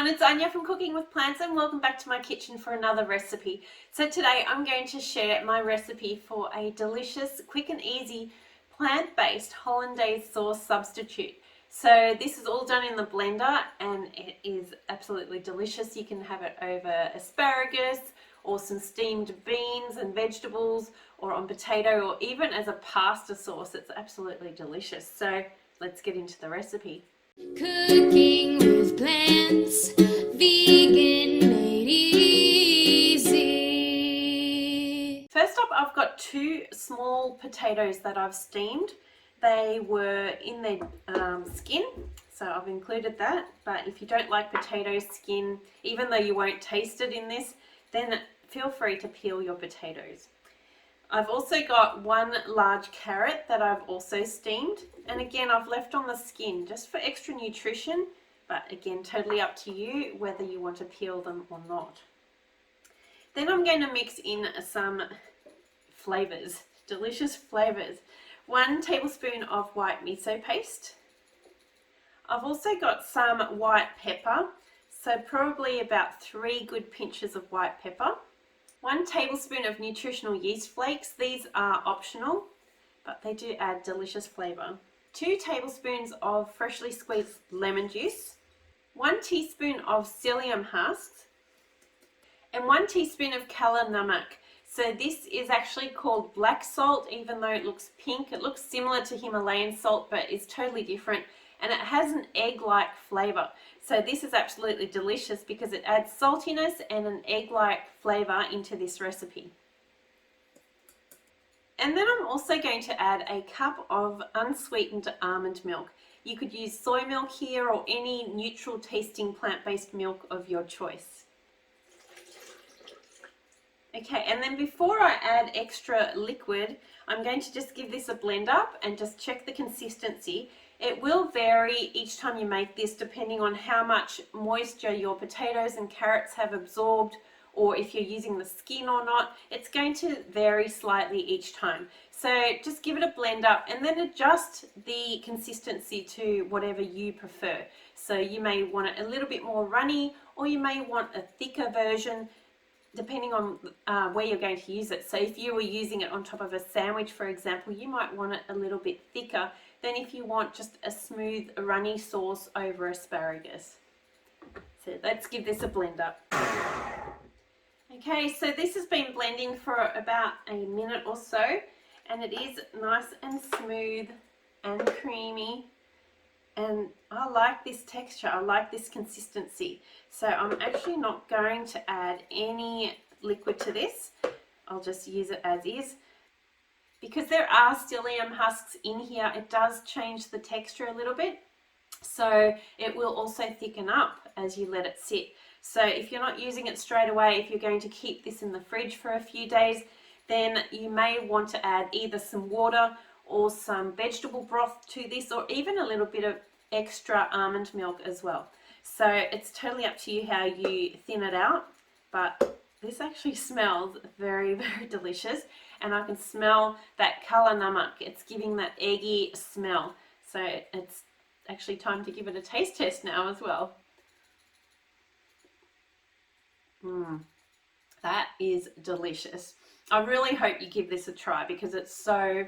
it's Anja from Cooking with Plants and welcome back to my kitchen for another recipe. So today I'm going to share my recipe for a delicious, quick and easy plant-based hollandaise sauce substitute. So this is all done in the blender and it is absolutely delicious. You can have it over asparagus or some steamed beans and vegetables or on potato or even as a pasta sauce. It's absolutely delicious. So let's get into the recipe. Cooking with plants, vegan made easy. First up, I've got 2 small potatoes that I've steamed. They were in their skin, so I've included that. But if you don't like potato skin, even though you won't taste it in this, then feel free to peel your potatoes. I've also got 1 large carrot that I've also steamed, and again I've left on the skin just for extra nutrition, but again totally up to you whether you want to peel them or not. Then I'm going to mix in some flavors, delicious flavors. 1 tablespoon of white miso paste. I've also got some white pepper, so probably about 3 good pinches of white pepper. 1 tablespoon of nutritional yeast flakes. These are optional, but they do add delicious flavor. 2 tablespoons of freshly squeezed lemon juice. 1 teaspoon of psyllium husks. And 1 teaspoon of kala namak. So this is actually called black salt, even though it looks pink. It looks similar to Himalayan salt, but it's totally different. And it has an egg-like flavor. So this is absolutely delicious because it adds saltiness and an egg-like flavor into this recipe. And then I'm also going to add a cup of unsweetened almond milk. You could use soy milk here or any neutral tasting plant-based milk of your choice. Okay, and then before I add extra liquid, I'm going to just give this a blend up and just check the consistency. It will vary each time you make this depending on how much moisture your potatoes and carrots have absorbed, or if you're using the skin or not. It's going to vary slightly each time. So just give it a blend up and then adjust the consistency to whatever you prefer. So you may want it a little bit more runny, or you may want a thicker version, depending on where you're going to use it. So if you were using it on top of a sandwich, for example, you might want it a little bit thicker than if you want just a smooth, runny sauce over asparagus. So let's give this a blend up. Okay, so this has been blending for about a minute or so, and it is nice and smooth and creamy. And I like this texture, I like this consistency. So I'm actually not going to add any liquid to this. I'll just use it as is. Because there are psyllium husks in here, it does change the texture a little bit. So it will also thicken up as you let it sit. So if you're not using it straight away, if you're going to keep this in the fridge for a few days, then you may want to add either some water or some vegetable broth to this, or even a little bit of extra almond milk as well. So it's totally up to you how you thin it out, but this actually smells very, very delicious, and I can smell that kala namak. It's giving that eggy smell. So it's actually time to give it a taste test now as well. That is delicious. I really hope you give this a try because it's so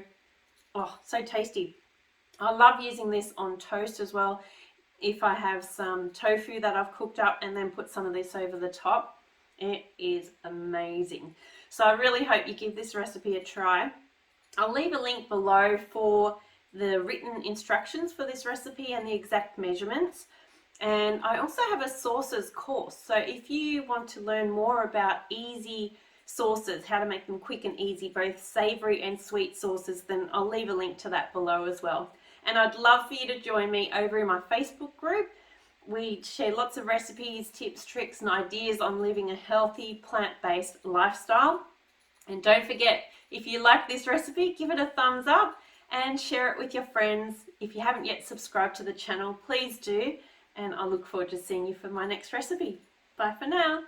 tasty. I love using this on toast as well. If I have some tofu that I've cooked up and then put some of this over the top, it is amazing. So I really hope you give this recipe a try. I'll leave a link below for the written instructions for this recipe and the exact measurements. And I also have a sauces course. So if you want to learn more about easy sauces, how to make them quick and easy, both savory and sweet sauces, then I'll leave a link to that below as well. And I'd love for you to join me over in my Facebook group. We share lots of recipes, tips, tricks, and ideas on living a healthy, plant-based lifestyle. And don't forget, if you like this recipe, give it a thumbs up and share it with your friends. If you haven't yet subscribed to the channel, please do. And I look forward to seeing you for my next recipe. Bye for now.